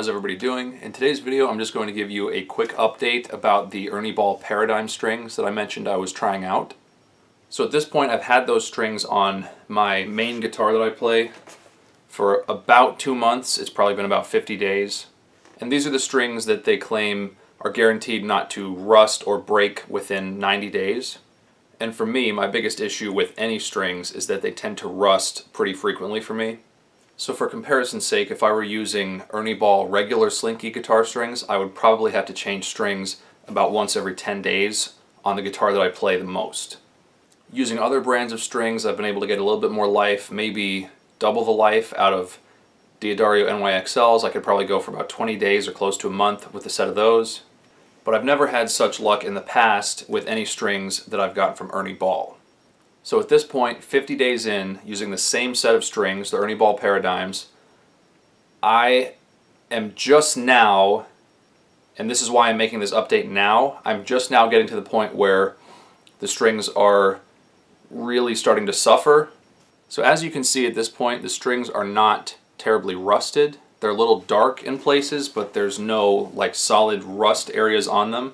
How's everybody doing? In today's video I'm just going to give you a quick update about the Ernie Ball Paradigm strings that I mentioned I was trying out. So at this point I've had those strings on my main guitar that I play for about 2 months. It's probably been about 50 days. And these are the strings that they claim are guaranteed not to rust or break within 90 days. And for me, my biggest issue with any strings is that they tend to rust pretty frequently for me. So for comparison's sake, if I were using Ernie Ball regular slinky guitar strings, I would probably have to change strings about once every 10 days on the guitar that I play the most. Using other brands of strings, I've been able to get a little bit more life, maybe double the life out of D'Addario NYXLs. I could probably go for about 20 days or close to a month with a set of those. But I've never had such luck in the past with any strings that I've gotten from Ernie Ball. So at this point, 50 days in, using the same set of strings, the Ernie Ball Paradigms, I am just now, and this is why I'm making this update now, I'm just now getting to the point where the strings are really starting to suffer. So as you can see at this point, the strings are not terribly rusted. They're a little dark in places, but there's no like solid rust areas on them.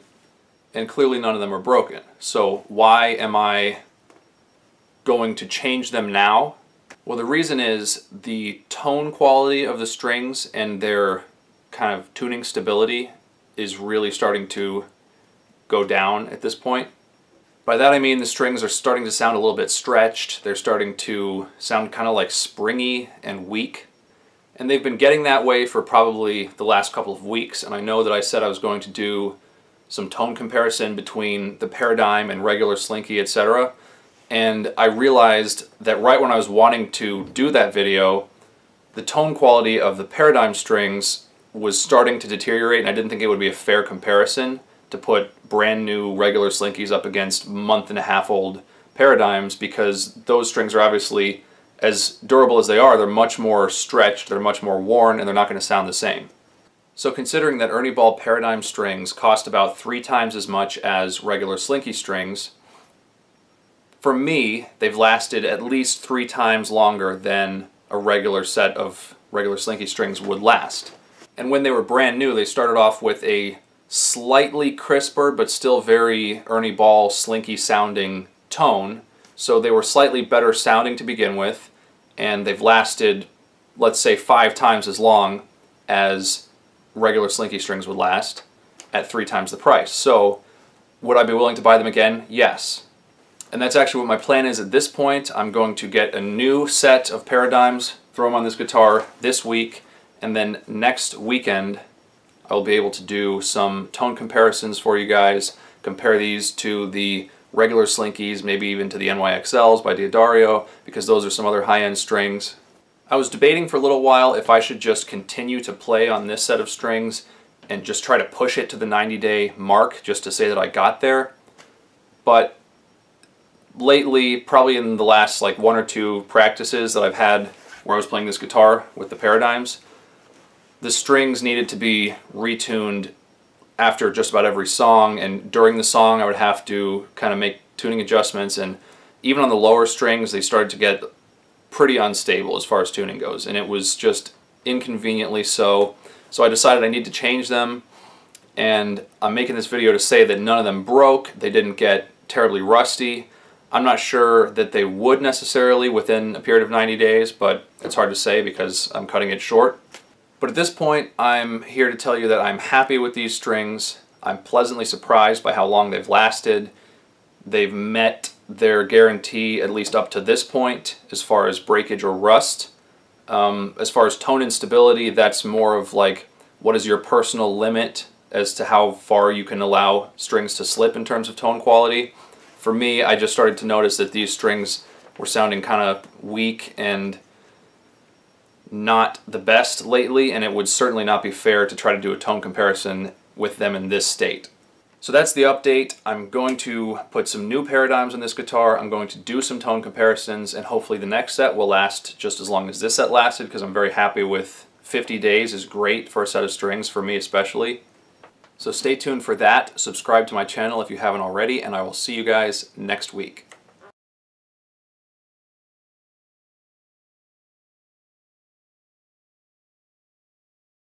And clearly none of them are broken. So why am I going to change them now? Well, the reason is the tone quality of the strings and their kind of tuning stability is really starting to go down at this point. By that I mean the strings are starting to sound a little bit stretched. They're starting to sound kind of like springy and weak. And they've been getting that way for probably the last couple of weeks, and I know that I said I was going to do some tone comparison between the Paradigm and regular Slinky, etc. And I realized that right when I was wanting to do that video, the tone quality of the Paradigm strings was starting to deteriorate, and I didn't think it would be a fair comparison to put brand new regular Slinkies up against month-and-a-half-old Paradigms, because those strings are obviously, as durable as they are, they're much more stretched, they're much more worn, and they're not going to sound the same. So considering that Ernie Ball Paradigm strings cost about 3 times as much as regular Slinky strings, for me, they've lasted at least 3 times longer than a regular set of regular Slinky strings would last. And when they were brand new, they started off with a slightly crisper, but still very Ernie Ball Slinky sounding tone. So they were slightly better sounding to begin with, and they've lasted, let's say, 5 times as long as regular Slinky strings would last at 3 times the price. So would I be willing to buy them again? Yes. And that's actually what my plan is at this point. I'm going to get a new set of Paradigms, throw them on this guitar this week, and then next weekend I'll be able to do some tone comparisons for you guys, compare these to the regular Slinkies, maybe even to the NYXLs by D'Addario, because those are some other high-end strings. I was debating for a little while if I should just continue to play on this set of strings and just try to push it to the 90-day mark just to say that I got there. But lately, probably in the last like 1 or 2 practices that I've had where I was playing this guitar with the Paradigms, the strings needed to be retuned after just about every song, and during the song I would have to kind of make tuning adjustments, and even on the lower strings they started to get pretty unstable as far as tuning goes, and it was just inconveniently so. So I decided I need to change them, and I'm making this video to say that none of them broke, they didn't get terribly rusty. I'm not sure that they would necessarily within a period of 90 days, but it's hard to say because I'm cutting it short. But at this point, I'm here to tell you that I'm happy with these strings. I'm pleasantly surprised by how long they've lasted. They've met their guarantee, at least up to this point, as far as breakage or rust. As far as tone instability, that's more of like, what is your personal limit as to how far you can allow strings to slip in terms of tone quality. For me, I just started to notice that these strings were sounding kind of weak and not the best lately, and it would certainly not be fair to try to do a tone comparison with them in this state. So that's the update. I'm going to put some new Paradigms on this guitar, I'm going to do some tone comparisons, and hopefully the next set will last just as long as this set lasted, because I'm very happy with 50 days is great for a set of strings, for me especially. So stay tuned for that, subscribe to my channel if you haven't already, and I will see you guys next week.